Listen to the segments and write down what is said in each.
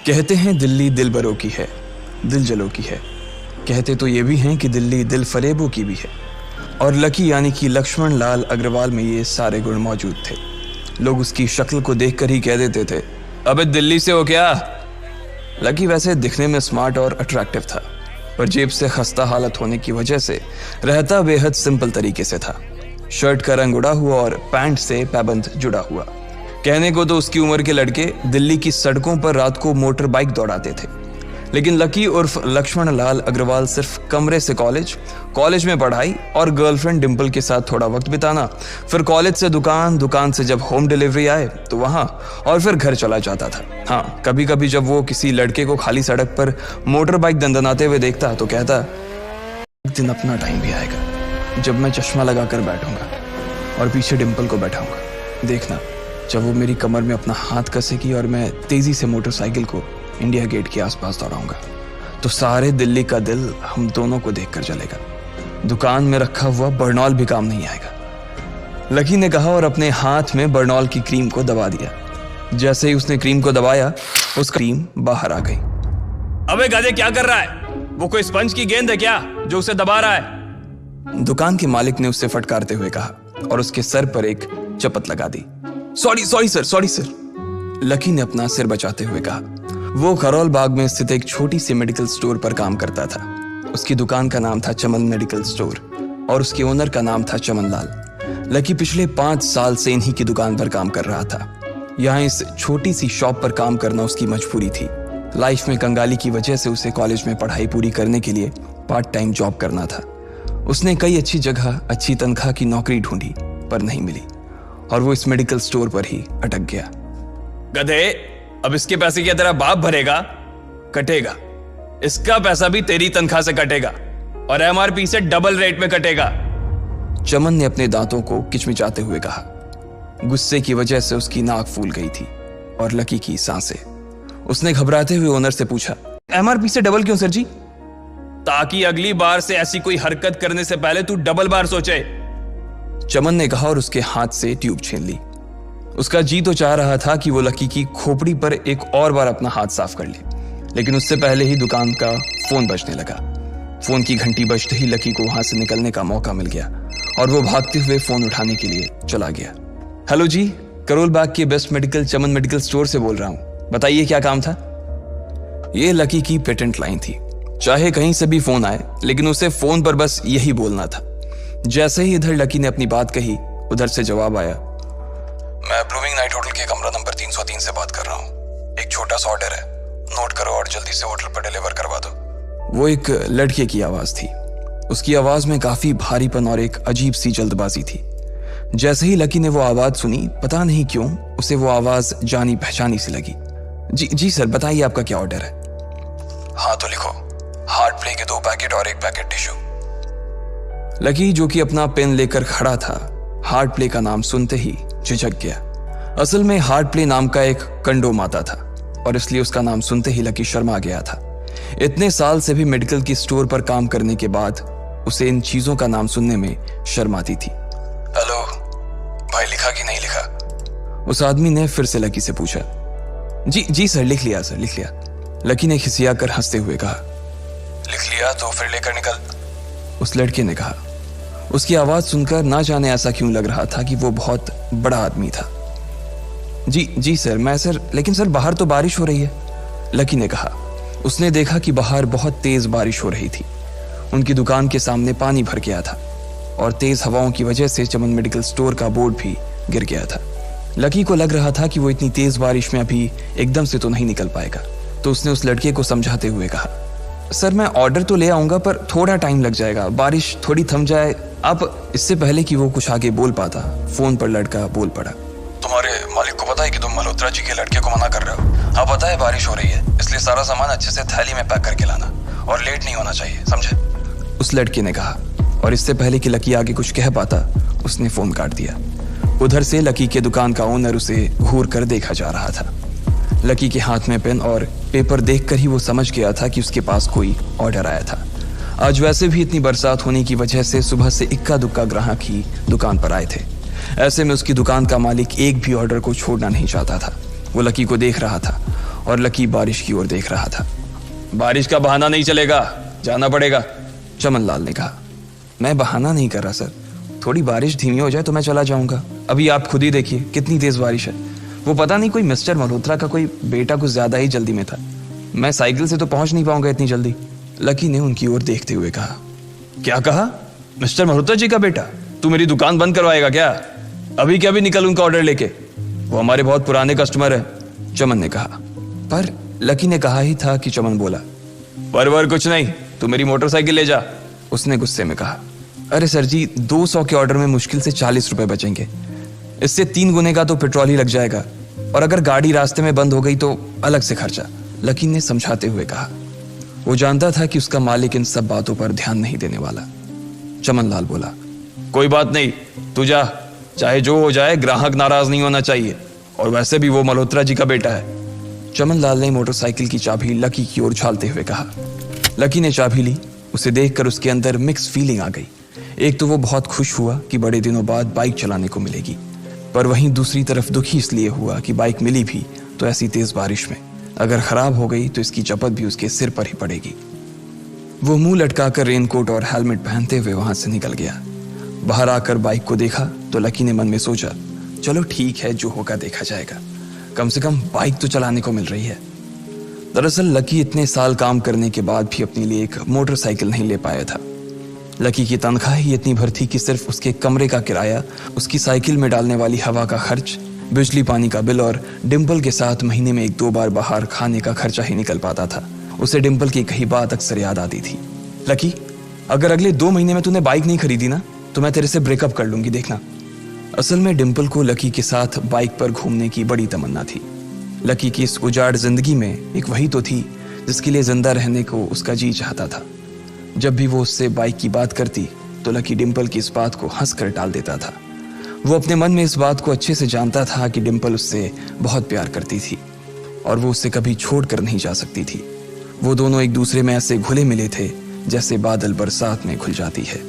कहते हैं दिल्ली दिल बरों की है, दिल जलों की है। कहते तो ये भी हैं कि दिल्ली दिल फरेबों की भी है। और लकी यानी कि लक्ष्मण लाल अग्रवाल में ये सारे गुण मौजूद थे। लोग उसकी शक्ल को देखकर ही कह देते थे, अबे दिल्ली से हो क्या? लकी वैसे दिखने में स्मार्ट और अट्रैक्टिव था, पर जेब से खस्ता हालत होने की वजह से रहता बेहद सिंपल तरीके से था। शर्ट का रंग उड़ा हुआ और पैंट से पैबंद जुड़ा हुआ। कहने को तो उसकी उम्र के लड़के दिल्ली की सड़कों पर रात को मोटर बाइक दौड़ाते थे, लेकिन लकी उर्फ लक्ष्मण लाल अग्रवाल सिर्फ कमरे से कॉलेज में पढ़ाई और गर्लफ्रेंड डिंपल के साथ थोड़ा वक्त बिताना, फिर कॉलेज से दुकान से जब होम डिलीवरी आए तो वहां, और फिर घर चला जाता था। हाँ, कभी कभी जब वो किसी लड़के को खाली सड़क पर मोटर बाइक दंदनाते हुए देखता तो कहता, एक दिन अपना टाइम भी आएगा जब मैं चश्मा लगाकर बैठूंगा और पीछे डिंपल को बैठाऊंगा। देखना जब वो मेरी कमर में अपना हाथ कसेगी और मैं तेजी से मोटरसाइकिल को इंडिया गेट के आसपास दौड़ाऊंगा, तो सारे दिल्ली का दिल हम दोनों को देखकर जलेगा। दुकान में रखा हुआ बर्नॉल भी काम नहीं आएगा। लकी ने कहा और अपने हाथ में बर्नॉल की क्रीम को दबा दिया। जैसे ही उसने क्रीम को दबाया, उसका क्रीम बाहर आ गई। अबे गधे, क्या कर रहा है? वो कोई स्पंज की गेंद है क्या जो उसे दबा रहा है? दुकान के मालिक ने उससे फटकारते हुए कहा और उसके सर पर एक चपत लगा दी। Sorry sir. लकी ने अपना सिर बचाते हुए कहा। वो खरोल बाग में स्थित एक छोटी सी मेडिकल स्टोर पर काम करता था। उसकी दुकान का नाम था चमन मेडिकल स्टोर और उसके ओनर का नाम था चमन लाल। लकी पिछले 5 साल से इन्हीं की दुकान पर काम कर रहा था। यहाँ इस छोटी सी शॉप पर काम करना उसकी मजबूरी थी। लाइफ में कंगाली की वजह से उसे कॉलेज में पढ़ाई पूरी करने के लिए पार्ट टाइम जॉब करना था। उसने कई अच्छी जगह अच्छी तनख्वाह की नौकरी ढूंढी पर नहीं मिली और वो इस मेडिकल स्टोर पर ही अटक गया। गधे, अब इसके पैसे क्या तेरा बाप भरेगा? कटेगा। इसका पैसा भी तेरी तनख्वाह से कटेगा और एमआरपी से डबल रेट में कटेगा। चमन ने अपने दांतों को किचमिचाते हुए कहा। गुस्से की वजह से उसकी नाक फूल गई थी और लकी की सांसें। उसने घबराते हुए ओनर से पूछा, एमआरपी से डबल क्यों सर जी? ताकि अगली बार से ऐसी कोई हरकत करने से पहले तू डबल बार सोचे। चमन ने कहा और उसके हाथ से ट्यूब छीन ली। उसका जी तो चाह रहा था कि वो लकी की खोपड़ी पर एक और बार अपना हाथ साफ कर ले, लेकिन उससे पहले ही दुकान का फोन बजने लगा। फोन की घंटी बजते ही लकी को वहां से निकलने का मौका मिल गया और वो भागते हुए फोन उठाने के लिए चला गया। हेलो जी, करोल बाग के बेस्ट मेडिकल चमन मेडिकल स्टोर से बोल रहा हूं, बताइए क्या काम था? ये लकी की पेटेंट लाइन थी। चाहे कहीं से भी फोन आए, लेकिन उसे फोन पर बस यही बोलना था। जैसे ही इधर लकी ने अपनी बात कही, उधर से जवाब आया, मैं ब्लूमिंग नाइट होटल के कमरा नंबर 303 से बात कर रहा हूँ। एक छोटा सा ऑर्डर है, नोट करो और जल्दी से होटल पर डिलीवर करवा दो। वो एक लड़के की आवाज थी। उसकी आवाज में काफी भारीपन और एक अजीब सी जल्दबाजी थी। जैसे ही लकी ने वो आवाज सुनी, पता नहीं क्यों उसे वो आवाज जानी पहचानी सी लगी। जी सर, बताइए आपका क्या ऑर्डर है? हाँ तो लिखो, हार्ट प्ले के 2 पैकेट और 1 पैकेट टिश्यू। लकी जो कि अपना पेन लेकर खड़ा था, हार्ट प्ले का नाम सुनते ही झिझक गया। असल में हार्ट प्ले नाम का एक कंडोम आता था और इसलिए उसका नाम सुनते ही लकी शर्मा गया था। इतने साल से भी मेडिकल की स्टोर पर काम करने के बाद उसे इन चीजों का नाम सुनने में शर्म आती थी। हेलो भाई, लिखा कि नहीं लिखा? उस आदमी ने फिर से लकी से पूछा। जी सर, लिख लिया सर, लिख लिया। लकी ने खिसियाकर हंसते हुए कहा। लिख लिया तो फिर लेकर निकल, उस लड़के ने कहा। उसकी आवाज सुनकर ना जाने ऐसा क्यों लग रहा था कि वो बहुत बड़ा आदमी था। जी सर, मैं सर, लेकिन सर बाहर तो बारिश हो रही है, लकी ने कहा। उसने देखा कि बाहर बहुत तेज बारिश हो रही थी। उनकी दुकान के सामने पानी भर गया था और तेज हवाओं की वजह से चमन मेडिकल स्टोर का बोर्ड भी गिर गया था। लकी को लग रहा था कि वो इतनी तेज बारिश में अभी एकदम से तो नहीं निकल पाएगा, तो उसने उस लड़के को समझाते हुए कहा, सर मैं ऑर्डर तो ले आऊंगा पर थोड़ा टाइम लग जाएगा, बारिश थोड़ी थम जाए आप। इससे पहले कि वो कुछ आगे बोल पाता, फोन पर लड़का बोल पड़ा। तुम्हारे मालिक को पता है कि तुम मल्होत्रा जी के लड़के को मना कर रहे हो? हाँ पता है, बारिश हो रही है, इसलिए सारा सामान अच्छे से थैली में पैक करके लाना और लेट नहीं होना चाहिए, समझे? उस लड़के ने कहा और इससे पहले कि लकी आगे कुछ कह पाता, उसने फोन काट दिया। उधर से लकी के दुकान का ओनर उसे घूर कर देखा जा रहा था। लकी के हाथ में पेन और पेपर देखकर ही वो समझ गया था कि उसके पास कोई ऑर्डर आया था। आज वैसे भी इतनी बरसात होने की वजह से सुबह से इक्का दुक्का ग्राहक ही दुकान पर आए थे। ऐसे में उसकी दुकान का मालिक एक भी ऑर्डर को छोड़ना नहीं चाहता था। वो लकी को देख रहा था और लकी बारिश की ओर देख रहा था। बारिश का बहाना नहीं चलेगा, जाना पड़ेगा, चमन लाल ने कहा। मैं बहाना नहीं कर रहा सर, थोड़ी बारिश धीमी हो जाए तो मैं चला जाऊंगा। अभी आप खुद ही देखिए कितनी तेज बारिश है। वो पता नहीं कोई मिस्टर मल्होत्रा का कोई बेटा कुछ ज्यादा ही जल्दी में था। मैं साइकिल से तो पहुंच नहीं पाऊंगा इतनी जल्दी। लकी ने उनकी ओर देखते हुए कहा। क्या कहा? मिस्टर मल्होत्रा जी का बेटा? तू मेरी दुकान बंद करवाएगा क्या? अभी क्या भी निकल उनका ऑर्डर लेके, वो हमारे बहुत पुराने कस्टमर है, चमन ने कहा। पर लकी ने कहा ही था कि चमन बोला। परवर कुछ नहीं, तू मेरी मोटरसाइकिल ले जा, उसने गुस्से में कहा। अरे सर जी, 200 के ऑर्डर में मुश्किल से 40 रुपए बचेंगे। इससे 3 गुने का तो पेट्रोल ही लग जाएगा, और अगर गाड़ी रास्ते में बंद हो गई तो अलग से खर्चा, लकी ने समझाते हुए कहा। वो जानता था कि उसका मालिक इन सब बातों पर ध्यान नहीं देने वाला। चमन लाल बोला। कोई बात नहीं, तू जा, चाहे जो हो जाए, ग्राहक नाराज नहीं होना चाहिए, और वैसे भी वो मल्होत्रा जी का बेटा है। चमन लाल ने मोटरसाइकिल की चाबी लकी की ओर उछालते हुए कहा। लकी ने चाबी ली। उसे देखकर उसके अंदर मिक्स फीलिंग आ गई। एक तो वो बहुत खुश हुआ कि बड़े दिनों बाद बाइक चलाने को मिलेगी, पर वहीं दूसरी तरफ दुखी इसलिए हुआ कि बाइक मिली भी तो ऐसी तेज बारिश में, अगर खराब हो गई तो इसकी चपत भी उसके सिर पर ही पड़ेगी। वो मुंह लटकाकर रेनकोट और हेलमेट पहनते हुए वहां से निकल गया। बाहर आकर बाइक को देखा तो लकी ने मन में सोचा, चलो ठीक है, जो होगा देखा जाएगा, कम से कम बाइक तो चलाने को मिल रही है। दरअसल लकी इतने साल काम करने के बाद भी अपने लिए एक मोटरसाइकिल नहीं ले पाया था। लकी की तनख्वाह ही इतनी भर थी कि सिर्फ उसके कमरे का किराया, उसकी साइकिल में डालने वाली हवा का खर्च, बिजली पानी का बिल और डिम्पल के साथ महीने में 1-2 बार बाहर खाने का खर्चा ही निकल पाता था। उसे डिम्पल की कही बात अक्सर याद आती थी। लकी, अगर अगले 2 महीने में तूने बाइक नहीं खरीदी ना तो मैं तेरे से ब्रेकअप कर लूंगी, देखना। असल में डिम्पल को लकी के साथ बाइक पर घूमने की बड़ी तमन्ना थी। लकी की इस उजाड़ जिंदगी में एक वही तो थी जिसके लिए जिंदा रहने को उसका जी चाहता था। जब भी वो उससे बाइक की बात करती तो लकी डिम्पल की इस बात को हंसकर टाल देता था। वो अपने मन में इस बात को अच्छे से जानता था कि डिम्पल उससे बहुत प्यार करती थी और वो उससे कभी छोड़कर नहीं जा सकती थी। वो दोनों एक दूसरे में ऐसे घुले मिले थे जैसे बादल बरसात में घुल जाती है।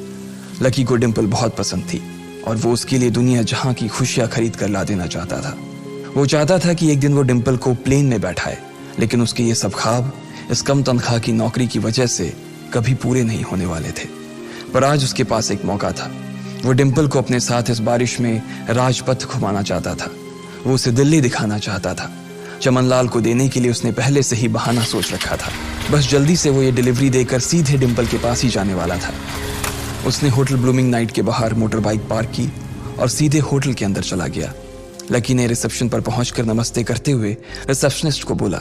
लकी को डिम्पल बहुत पसंद थी और वो उसके लिए दुनिया जहां की खुशियां खरीद कर ला देना चाहता था। वो चाहता था कि एक दिन वो डिम्पल को प्लेन में बैठाए, लेकिन उसके ये सब ख्वाब इस कम तनख्वाह की नौकरी की वजह से कभी पूरे नहीं होने वाले थे। पर आज उसके पास एक मौका था। वो डिम्पल को अपने साथ इस बारिश में राजपथ घुमाना चाहता था। वो उसे दिल्ली दिखाना चाहता था। चमन लाल को देने के लिए उसने पहले से ही बहाना सोच रखा था। बस जल्दी से वो ये डिलीवरी देकर सीधे डिम्पल के पास ही जाने वाला था। उसने होटल ब्लूमिंग नाइट के बाहर मोटर बाइक पार्क की और सीधे होटल के अंदर चला गया। लकी ने रिसेप्शन पर पहुंचकर नमस्ते करते हुए रिसेप्शनिस्ट को बोला,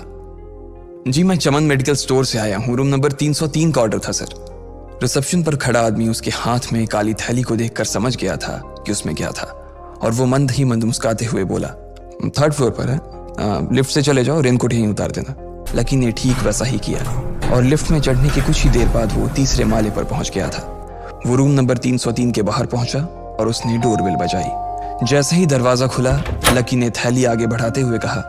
जी मैं चमन मेडिकल स्टोर से आया हूं, रूम नंबर 303 का ऑर्डर था सर। रिसेप्शन पर खड़ा आदमी उसके हाथ में काली थैली को देखकर समझ गया था कि उसमें क्या था और वो मंद ही मंद मुस्कुराते हुए बोला, 3rd फ्लोर पर है, लिफ्ट से चले जाओ, रेनकोट यहीं उतार देना। लकी ने ठीक वैसा ही किया और लिफ्ट में चढ़ने के कुछ ही देर बाद वो 3रे माले पर पहुंच गया था। वो रूम नंबर 303 के बाहर पहुंचा और उसने डोरबेल बजाई। जैसे ही दरवाजा खुला, लकी ने थैली आगे बढ़ाते हुए कहा,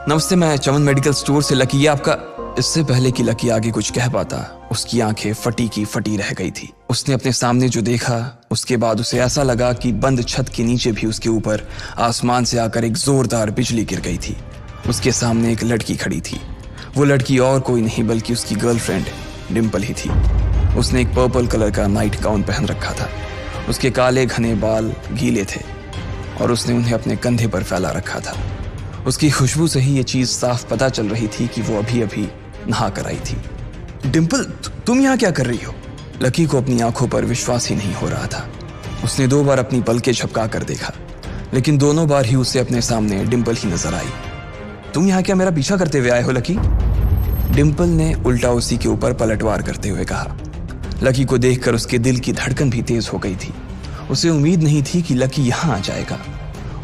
नमस्ते, मैं चमन मेडिकल स्टोर से लकी, ये आपका। इससे पहले कि लकी आगे कुछ कह पाता, उसकी आंखें फटी की फटी रह गई थी। उसने अपने सामने जो देखा उसके बाद उसे ऐसा लगा कि बंद छत के नीचे भी उसके ऊपर आसमान से आकर एक जोरदार बिजली गिर गई थी। उसके सामने एक लड़की खड़ी थी। वो लड़की और कोई नहीं बल्कि उसकी गर्लफ्रेंड डिम्पल ही थी। उसने एक पर्पल कलर का नाइट गाउन पहन रखा था। उसके काले घने बाल गीले थे और उसने उन्हें अपने कंधे पर फैला रखा था। उसकी खुशबू से ही ये चीज साफ पता चल रही थी कि वो अभी अभी नहा कर आई थी। डिम्पल, तुम यहाँ क्या कर रही हो? लकी को अपनी आंखों पर विश्वास ही नहीं हो रहा था। उसने 2 बार अपनी पलकें झपका कर देखा, लेकिन दोनों बार ही उसे अपने सामने डिम्पल ही नजर आई। तुम यहाँ क्या मेरा पीछा करते हुए आए हो लकी? डिम्पल ने उल्टा उसी के ऊपर पलटवार करते हुए कहा। लकी को देखकर उसके दिल की धड़कन भी तेज हो गई थी। उसे उम्मीद नहीं थी कि लकी यहाँ आ जाएगा।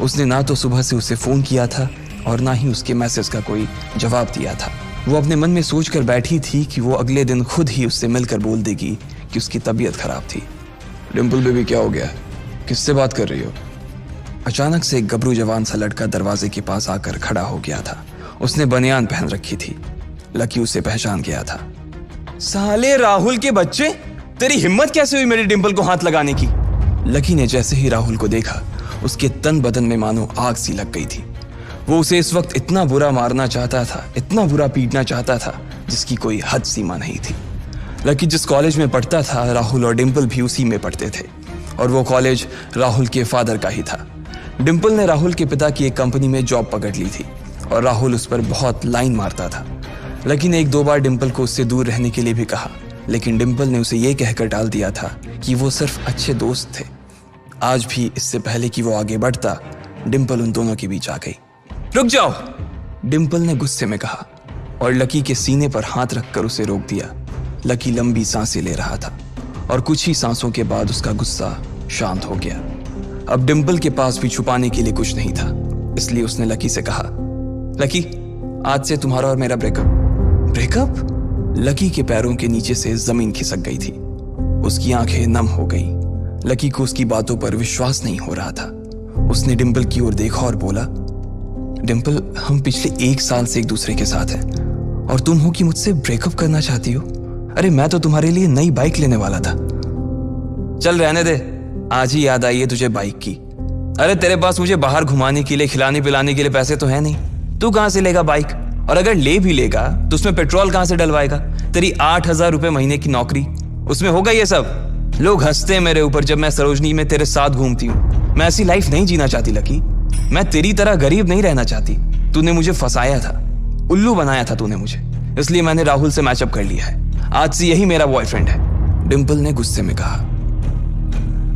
उसने ना तो सुबह से उसे फोन किया था और ना ही उसके मैसेज का कोई जवाब दिया था। वो अपने मन में सोचकर बैठी थी कि वो अगले दिन खुद ही उससे मिलकर बोल देगी कि उसकी तबीयत खराब थी। डिम्पल बेबी, क्या हो गया? किससे बात कर रही हो? अचानक से एक गबरू जवान सा लड़का दरवाजे के पास आकर खड़ा हो गया था। उसने बनियान पहन रखी थी। लकी उसे पहचान गया था। साले राहुल के बच्चे, तेरी हिम्मत कैसे हुई मेरी डिम्पल को हाथ लगाने की? लकी ने जैसे ही राहुल को देखा, उसके तन बदन में मानो आग सी लग गई थी। वो उसे इस वक्त इतना बुरा मारना चाहता था, इतना बुरा पीटना चाहता था जिसकी कोई हद सीमा नहीं थी। लकी जिस कॉलेज में पढ़ता था, राहुल और डिंपल भी उसी में पढ़ते थे और वो कॉलेज राहुल के फादर का ही था। डिंपल ने राहुल के पिता की एक कंपनी में जॉब पकड़ ली थी और राहुल उस पर बहुत लाइन मारता था। लकी ने 1-2 बार डिंपल को उससे दूर रहने के लिए भी कहा, लेकिन डिंपल ने उसे ये कहकर टाल दिया था कि वो सिर्फ अच्छे दोस्त थे। आज भी इससे पहले कि वो आगे बढ़ता, डिंपल उन दोनों के बीच आ गई। रुक जाओ, डिंपल ने गुस्से में कहा और लकी के सीने पर हाथ रखकर उसे रोक दिया। लकी लंबी सांसें ले रहा था और कुछ ही सांसों के बाद उसका गुस्सा शांत हो गया। अब डिंपल के पास भी छुपाने के लिए कुछ नहीं था, इसलिए उसने लकी से कहा, लकी, आज से तुम्हारा और मेरा ब्रेकअप। ब्रेकअप? लकी के पैरों के नीचे से जमीन खिसक गई थी। उसकी आंखें नम हो गई। लकी को उसकी बातों पर विश्वास नहीं हो रहा था। उसने डिंपल की ओर देखा और बोला, डिंपल, हम पिछले 1 साल से एक दूसरे के साथ हैं और तुम हो कि मुझसे ब्रेकअप करना चाहती हो? अरे मैं तो तुम्हारे लिए नई बाइक लेने वाला था। चल रहने दे, आज ही याद आई है तुझे बाइक की। अरे तेरे पास मुझे बाहर घुमाने के लिए, खिलाने पिलाने के लिए पैसे तो है नहीं, तू कहां से लेगा बाइक? और अगर ले भी लेगा तो उसमें पेट्रोल कहां से डलवाएगा? तेरी 8,000 रुपए महीने की नौकरी, उसमें होगा ये सब? लोग हंसते हैं मेरे ऊपर जब मैं सरोजनी में तेरे साथ घूमती हूँ। मैं ऐसी लाइफ नहीं जीना चाहती लकी। मैं तेरी तरह गरीब नहीं रहना चाहती। तूने मुझे फंसाया था, उल्लू बनाया था तूने मुझे, इसलिए मैंने राहुल से मैचअप कर लिया है। आज से यही मेरा बॉयफ्रेंड है। डिंपल ने गुस्से में कहा।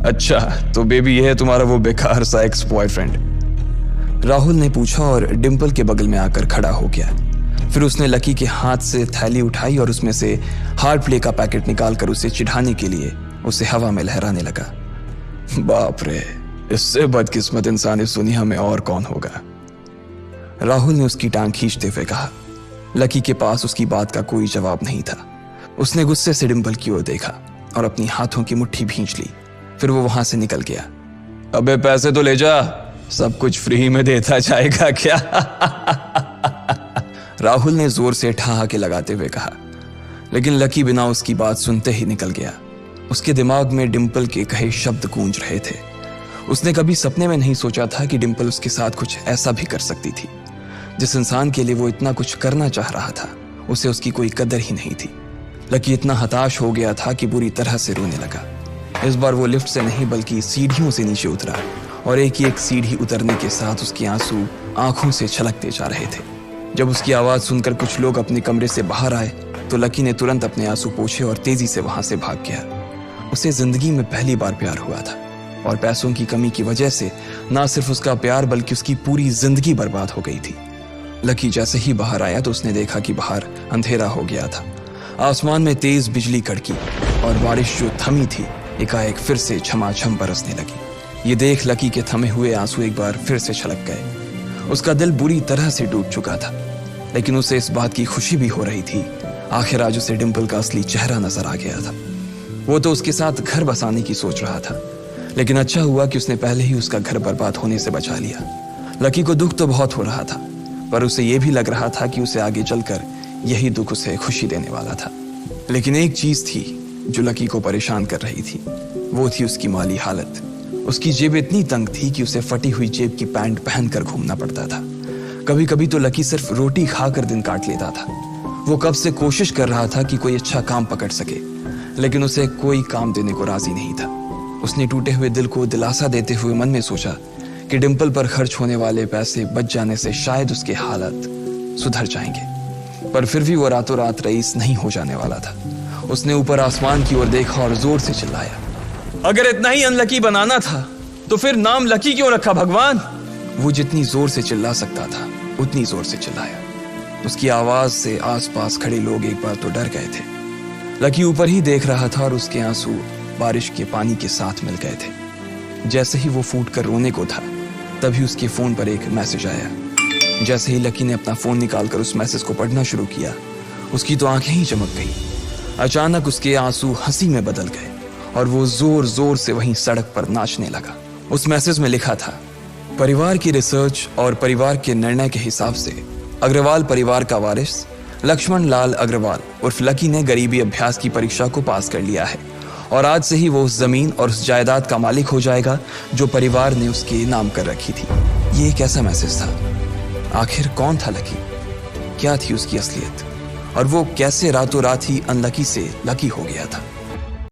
अच्छा, तो बेबी ये है तुम्हारा वो बेकार सा एक्स बॉयफ्रेंड? राहुल ने पूछा और डिंपल के बगल में आकर खड़ा हो गया। फिर उसने लकी के हाथ से थैली उठाई और उसमें से हार्ड प्ले का पैकेट निकालकर उसे चिढ़ाने के लिए उसे हवा में लहराने लगा। बाप रे, इससे बदकिस्मत इंसान इस दुनिया में और कौन होगा? राहुल ने उसकी टांग खींचते हुए कहा। लकी के पास उसकी बात का कोई जवाब नहीं था। उसने गुस्से से डिंपल की ओर देखा और अपनी हाथों की मुट्ठी भींच ली। फिर वो वहां से निकल गया। अबे पैसे तो ले जा, सब कुछ फ्री में देता जाएगा क्या? राहुल ने जोर से ठहाके लगाते हुए कहा, लेकिन लकी बिना उसकी बात सुनते ही निकल गया। उसके दिमाग में डिंपल के कहे शब्द गूंज रहे थे। उसने कभी सपने में नहीं सोचा था कि डिंपल उसके साथ कुछ ऐसा भी कर सकती थी। जिस इंसान के लिए वो इतना कुछ करना चाह रहा था, उसे उसकी कोई कदर ही नहीं थी। लकी इतना हताश हो गया था कि बुरी तरह से रोने लगा। इस बार वो लिफ्ट से नहीं बल्कि सीढ़ियों से नीचे उतरा और एक ही एक सीढ़ी उतरने के साथ उसके आंसू आंखों से छलकते जा रहे थे। जब उसकी आवाज सुनकर कुछ लोग अपने कमरे से बाहर आए तो लकी ने तुरंत अपने आंसू पोंछे और तेजी से वहां से भाग गया। उसे जिंदगी में पहली बार प्यार हुआ था और पैसों की कमी की वजह से ना सिर्फ उसका प्यार बल्कि उसकी पूरी जिंदगी बर्बाद हो गई थी। लकी जैसे ही बाहर आया तो उसने देखा कि बाहर अंधेरा हो गया था। आसमान में तेज बिजली कड़की और बारिश जो थमी थी एकाएक फिर से झमाझम बरसने लगी। ये देख लकी के थमे हुए आंसू एक बार फिर से छलक गए। उसका दिल बुरी तरह से टूट चुका था, लेकिन उसे इस बात की खुशी भी हो रही थी। आखिर आज उसे डिंपल का असली चेहरा नजर आ गया था। वो तो उसके साथ घर बसाने की सोच रहा था, लेकिन अच्छा हुआ कि उसने पहले ही उसका घर बर्बाद होने से बचा लिया। लकी को दुख तो बहुत हो रहा था, पर उसे यह भी लग रहा था कि उसे आगे चलकर यही दुख उसे खुशी देने वाला था। लेकिन एक चीज थी जो लकी को परेशान कर रही थी, वो थी उसकी माली हालत। उसकी जेब इतनी तंग थी कि उसे फटी हुई जेब की पैंट पहनकर घूमना पड़ता था। कभी कभी तो लकी सिर्फ रोटी खाकर दिन काट लेता था। वो कब से कोशिश कर रहा था कि कोई अच्छा काम पकड़ सके, लेकिन उसे कोई काम देने को राजी नहीं था। उसने टूटे हुए दिल को दिलासा देते हुए मन में सोचा कि डिंपल पर खर्च होने वाले पैसे बच जाने से शायद उसके हालत सुधर जाएंगे, पर फिर भी वो रातों रात रईस नहीं हो जाने वाला था। उसने ऊपर आसमान की ओर देखा और जोर से चिल्लाया, अगर इतना ही अनलकी बनाना था तो फिर नाम लकी क्यों रखा भगवान? वो जितनी जोर से चिल्ला सकता था उतनी जोर से चिल्लाया। उसकी आवाज से आसपास खड़े लोग एक बार तो डर गए थे। लकी ऊपर ही देख रहा था और उसके आंसू बारिश के पानी के साथ मिल गए थे। जैसे ही वो फूट कर रोने को था, तभी उसके फोन पर एक मैसेज आया। जैसे ही लकी ने अपना फोन निकालकर उस मैसेज को पढ़ना शुरू किया, उसकी तो आंखें ही चमक गई। अचानक उसके आंसू हंसी में बदल गए और वो जोर जोर से वहीं सड़क पर नाचने लगा। उस मैसेज में लिखा था, परिवार की रिसर्च और परिवार के निर्णय के हिसाब से अग्रवाल परिवार का वारिस लक्ष्मण लाल अग्रवाल उर्फ लकी ने गरीबी अभ्यास की परीक्षा को पास कर लिया है और आज से ही वो उस जमीन और उस जायदाद का मालिक हो जाएगा जो परिवार ने उसके नाम कर रखी थी। ये एक ऐसा मैसेज था आखिर कौन था लकी, क्या थी उसकी असलियत, और वो कैसे रातों रात ही अनलकी से लकी हो गया था।